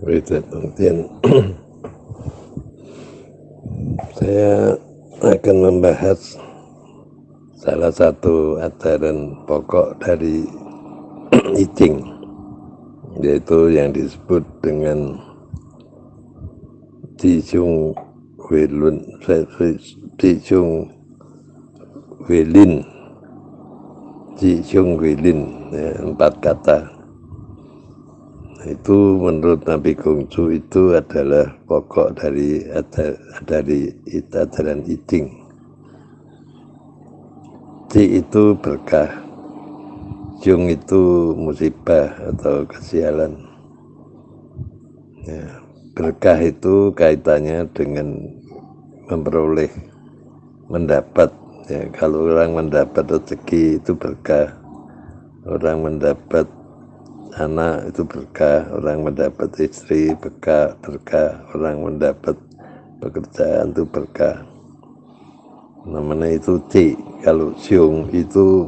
Kemudian saya akan membahas salah satu ajaran pokok dari I Ching, yaitu yang disebut dengan Qigong Huilun, Qigong Huilin, Qigong Huilin, ya, 4 kata. Itu menurut Nabi Kongcu itu adalah pokok dari ajaran I Ching. Qi itu berkah, Jung itu musibah atau kesialan. Ya, berkah itu kaitannya dengan memperoleh, mendapat. Ya, kalau orang mendapat rezeki itu berkah, orang mendapat anak itu berkah, orang mendapat istri berkah, orang mendapat pekerjaan itu berkah. Namanya itu Ci. Kalau Xiong itu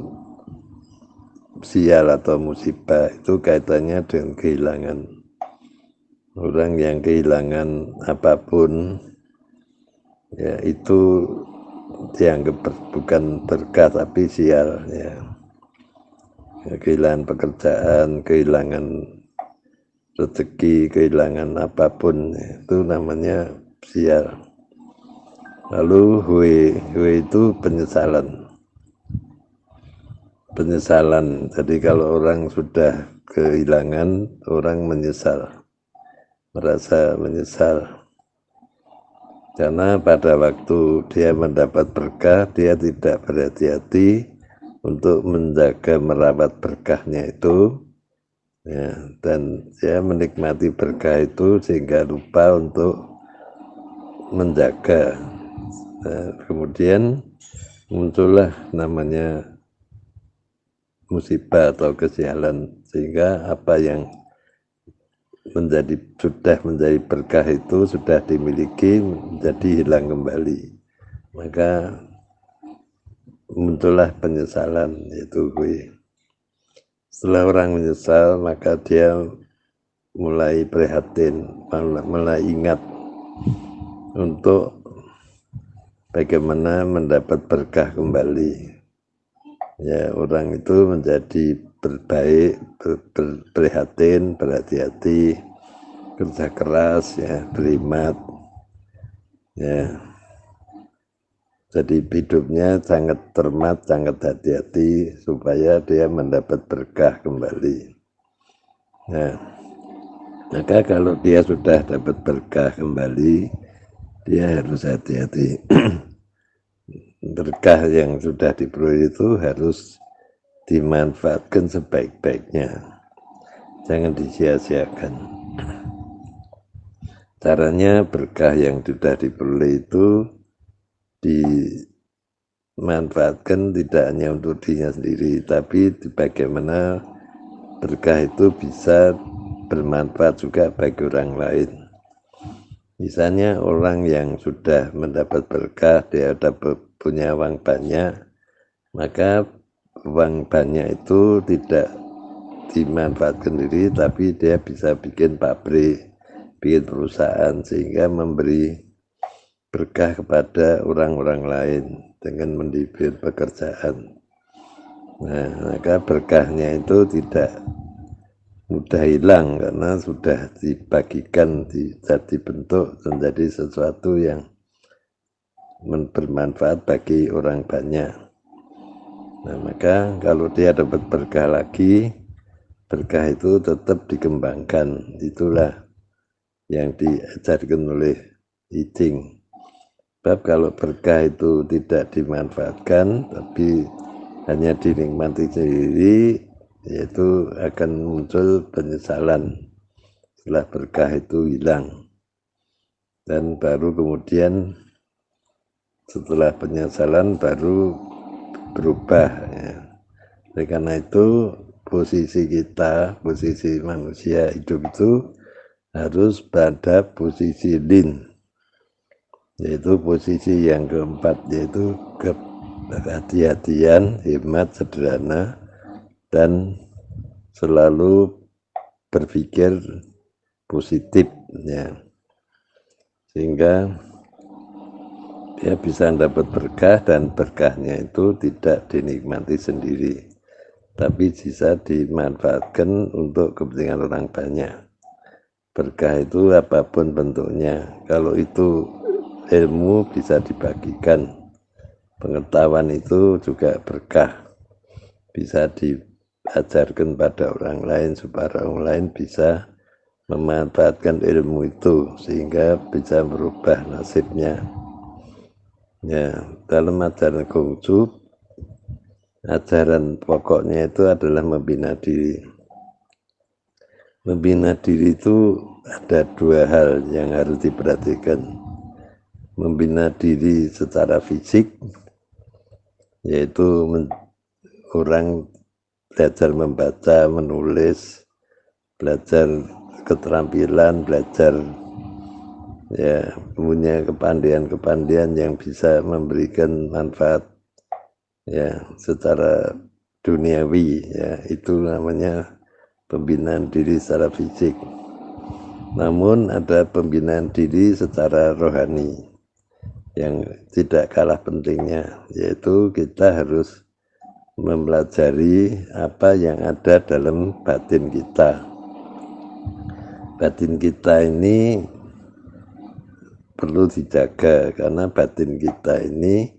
sial atau musibah, itu kaitannya dengan kehilangan. Orang yang kehilangan apapun, ya itu dianggap bukan berkah tapi sial, ya. Kehilangan pekerjaan, kehilangan rezeki, kehilangan apapun, itu namanya sial. Lalu hui itu penyesalan. Jadi kalau orang sudah kehilangan, orang menyesal, merasa menyesal, karena pada waktu dia mendapat berkah, dia tidak berhati-hati untuk menjaga merawat berkahnya itu, ya, dan dia menikmati berkah itu sehingga lupa untuk menjaga. Nah, kemudian muncullah namanya musibah atau kesialan, sehingga apa yang sudah menjadi berkah itu sudah dimiliki menjadi hilang kembali, maka muncullah penyesalan. Itu setelah orang menyesal, maka dia mulai prihatin, mulai ingat untuk bagaimana mendapat berkah kembali. Ya, orang itu menjadi berbaik, prihatin, berhati-hati, kerja keras, ya, berimat, ya. Jadi hidupnya sangat cermat, sangat hati-hati supaya dia mendapat berkah kembali. Nah, maka kalau dia sudah dapat berkah kembali, dia harus hati-hati. Berkah yang sudah diperoleh itu harus dimanfaatkan sebaik-baiknya, jangan disia-siakan. Caranya berkah yang sudah diperoleh itu dimanfaatkan tidak hanya untuk dirinya sendiri, tapi bagaimana berkah itu bisa bermanfaat juga bagi orang lain. Misalnya orang yang sudah mendapat berkah, dia sudah punya uang banyak, maka uang banyak itu tidak dimanfaatkan sendiri, tapi dia bisa bikin pabrik, bikin perusahaan, sehingga memberi berkah kepada orang-orang lain dengan memberi pekerjaan. Nah, maka berkahnya itu tidak mudah hilang karena sudah dibagikan, dibentuk menjadi sesuatu yang bermanfaat bagi orang banyak. Nah, maka kalau dia dapat berkah lagi, berkah itu tetap dikembangkan. Itulah yang diajarkan oleh I Ching. Sebab kalau berkah itu tidak dimanfaatkan, tapi hanya dinikmati sendiri, yaitu akan muncul penyesalan setelah berkah itu hilang. Dan baru kemudian setelah penyesalan baru berubah, ya. Oleh karena itu posisi kita, posisi manusia hidup itu harus pada posisi lin, yaitu posisi yang keempat, yaitu kehati-hatian, hemat, sederhana, dan selalu berpikir positif ya, sehingga dia bisa dapat berkah, dan berkahnya itu tidak dinikmati sendiri tapi bisa dimanfaatkan untuk kepentingan orang banyak. Berkah itu apapun bentuknya, kalau itu ilmu bisa dibagikan, pengetahuan itu juga berkah, bisa diajarkan pada orang lain supaya orang lain bisa memanfaatkan ilmu itu sehingga bisa merubah nasibnya. Ya, dalam ajaran Konghucu, ajaran pokoknya itu adalah membina diri. Membina diri itu ada dua hal yang harus diperhatikan. Membina diri secara fisik, yaitu orang belajar membaca, menulis, belajar keterampilan, belajar ya punya kepandaian yang bisa memberikan manfaat ya secara duniawi, ya itu namanya pembinaan diri secara fisik. Namun ada pembinaan diri secara rohani yang tidak kalah pentingnya, yaitu kita harus mempelajari apa yang ada dalam batin kita. Batin kita ini perlu dijaga karena batin kita ini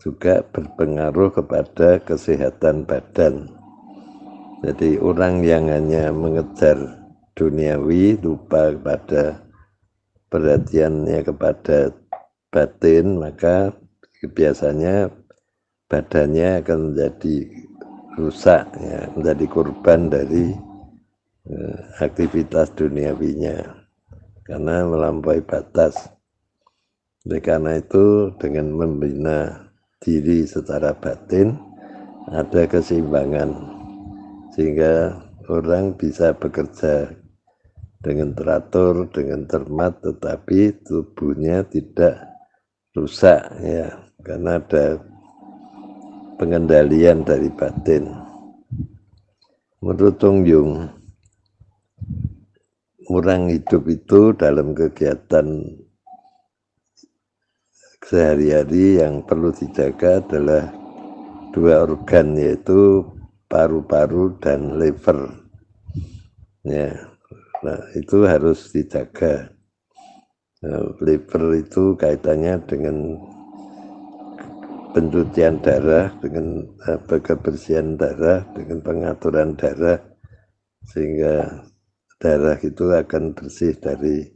juga berpengaruh kepada kesehatan badan. Jadi orang yang hanya mengejar duniawi, lupa kepada perhatiannya kepada batin, maka biasanya badannya akan menjadi rusak, ya, menjadi korban dari aktivitas duniawinya karena melampaui batas. Oleh karena itu, dengan membina diri secara batin ada keseimbangan sehingga orang bisa bekerja dengan teratur, dengan cermat, tetapi tubuhnya tidak rusak ya, karena ada pengendalian dari batin. Menurut Tung Yung, orang hidup itu dalam kegiatan sehari-hari yang perlu dijaga adalah dua organ, yaitu paru-paru dan liver. Ya, nah itu harus dijaga. Nah, liver itu kaitannya dengan pencucian darah, dengan kebersihan darah, dengan pengaturan darah, sehingga darah itu akan bersih dari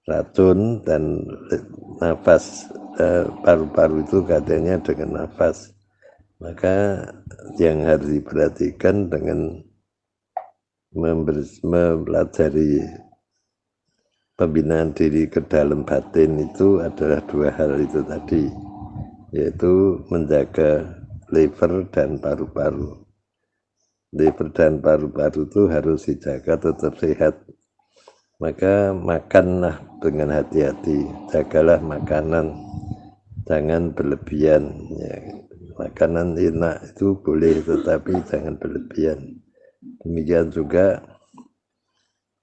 racun, dan nafas paru-paru itu katanya dengan nafas. Maka yang harus diperhatikan dengan mempelajari pembinaan diri ke dalam batin itu adalah dua hal itu tadi, yaitu menjaga liver dan paru-paru. Liver dan paru-paru itu harus dijaga tetap sehat. Maka makanlah dengan hati-hati, jagalah makanan, jangan berlebihan ya. Makanan enak itu boleh, tetapi jangan berlebihan. Demikian juga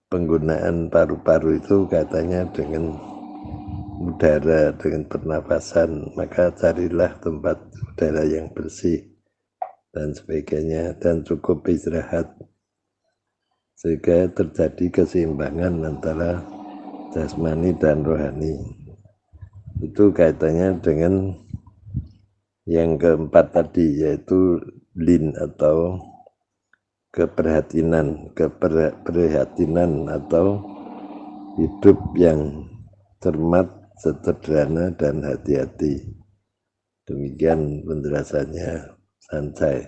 penggunaan paru-paru itu katanya dengan udara, dengan pernapasan, maka carilah tempat udara yang bersih dan sebagainya, dan cukup istirahat sehingga terjadi keseimbangan antara jasmani dan rohani. Itu kaitannya dengan yang keempat tadi, yaitu lin atau keprihatinan atau hidup yang cermat, sederhana dan hati-hati. Demikian penjelasannya Sancai.